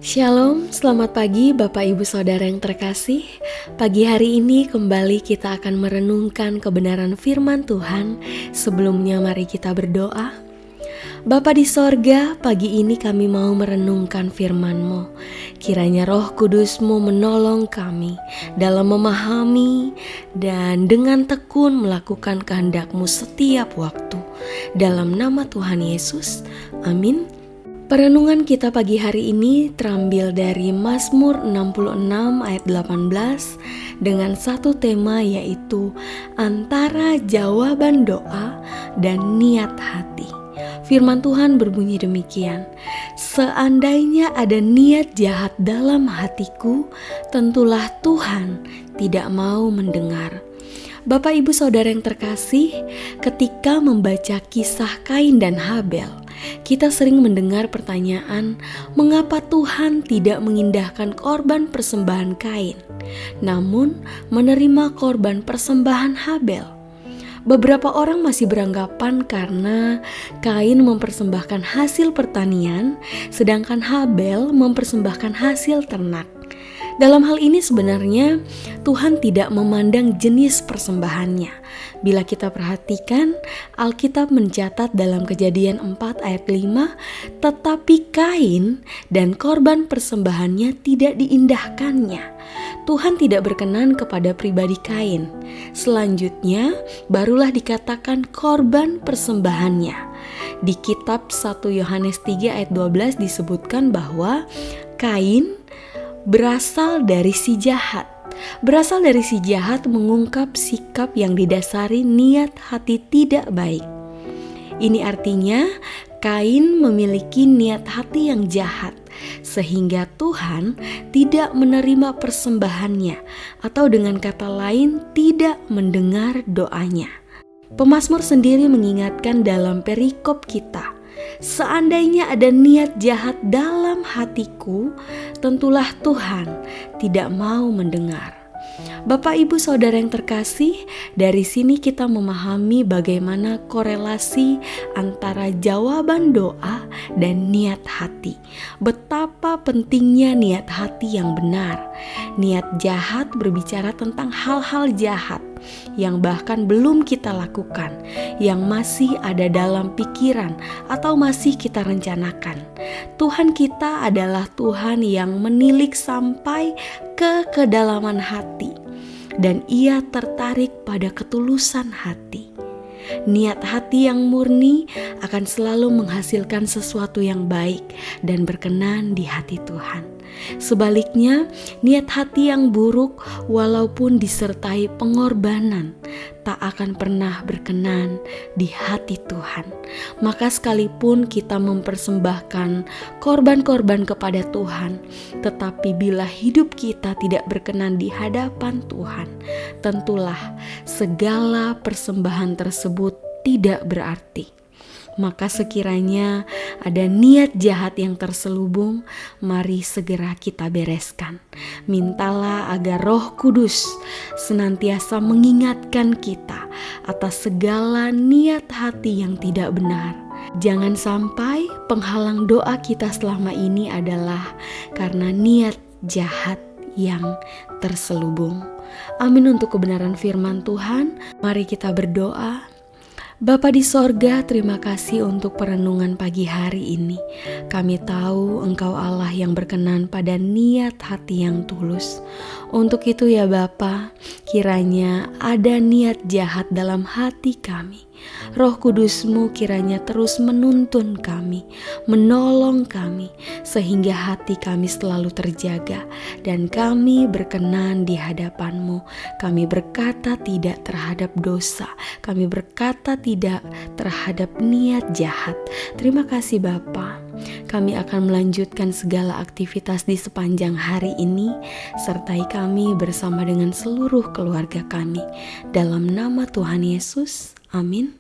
Shalom, selamat pagi Bapak Ibu Saudara yang terkasih. Pagi hari ini kembali kita akan merenungkan kebenaran firman Tuhan. Sebelumnya mari kita berdoa. Bapa di sorga, pagi ini kami mau merenungkan firman-Mu. Kiranya Roh Kudus-Mu menolong kami dalam memahami dan dengan tekun melakukan kehendak-Mu setiap waktu. Dalam nama Tuhan Yesus, amin. Perenungan kita pagi hari ini terambil dari Mazmur 66 ayat 18 dengan satu tema, yaitu antara jawaban doa dan niat hati. Firman Tuhan berbunyi demikian, seandainya ada niat jahat dalam hatiku, tentulah Tuhan tidak mau mendengar. Bapak Ibu Saudara yang terkasih, ketika membaca kisah Kain dan Habel, kita sering mendengar pertanyaan, mengapa Tuhan tidak mengindahkan korban persembahan Kain, namun menerima korban persembahan Habel? Beberapa orang masih beranggapan karena Kain mempersembahkan hasil pertanian, sedangkan Habel mempersembahkan hasil ternak. Dalam hal ini sebenarnya Tuhan tidak memandang jenis persembahannya. Bila kita perhatikan, Alkitab mencatat dalam Kejadian 4 ayat 5, tetapi Kain dan korban persembahannya tidak diindahkannya. Tuhan tidak berkenan kepada pribadi Kain. Selanjutnya barulah dikatakan korban persembahannya. Di kitab 1 Yohanes 3 ayat 12 disebutkan bahwa Kain berasal dari si jahat. Berasal dari si jahat mengungkap sikap yang didasari niat hati tidak baik. Ini artinya Kain memiliki niat hati yang jahat, sehingga Tuhan tidak menerima persembahannya, atau dengan kata lain tidak mendengar doanya. Pemazmur sendiri mengingatkan dalam perikop kita, seandainya ada niat jahat dalam hatiku, tentulah Tuhan tidak mau mendengar. Bapak Ibu Saudara yang terkasih, dari sini kita memahami bagaimana korelasi antara jawaban doa dan niat hati. Betapa pentingnya niat hati yang benar. Niat jahat berbicara tentang hal-hal jahat yang bahkan belum kita lakukan, yang masih ada dalam pikiran atau masih kita rencanakan. Tuhan kita adalah Tuhan yang menilik sampai ke kedalaman hati, dan Ia tertarik pada ketulusan hati. Niat hati yang murni akan selalu menghasilkan sesuatu yang baik dan berkenan di hati Tuhan. Sebaliknya, niat hati yang buruk walaupun disertai pengorbanan tak akan pernah berkenan di hati Tuhan. Maka sekalipun kita mempersembahkan korban-korban kepada Tuhan, tetapi bila hidup kita tidak berkenan di hadapan Tuhan, tentulah segala persembahan tersebut tidak berarti. Maka sekiranya ada niat jahat yang terselubung, mari segera kita bereskan. Mintalah agar Roh Kudus senantiasa mengingatkan kita atas segala niat hati yang tidak benar. Jangan sampai penghalang doa kita selama ini adalah karena niat jahat yang terselubung. Amin untuk kebenaran firman Tuhan. Mari kita berdoa. Bapa di sorga, terima kasih untuk perenungan pagi hari ini. Kami tahu Engkau Allah yang berkenan pada niat hati yang tulus. Untuk itu ya Bapa, kiranya ada niat jahat dalam hati kami. Roh Kudus-Mu kiranya terus menuntun kami, menolong kami, sehingga hati kami selalu terjaga dan kami berkenan di hadapan-Mu. Kami berkata tidak terhadap dosa, kami berkata tidak terhadap niat jahat. Terima kasih Bapa. Kami akan melanjutkan segala aktivitas di sepanjang hari ini, sertai kami bersama dengan seluruh keluarga kami. Dalam nama Tuhan Yesus, amin.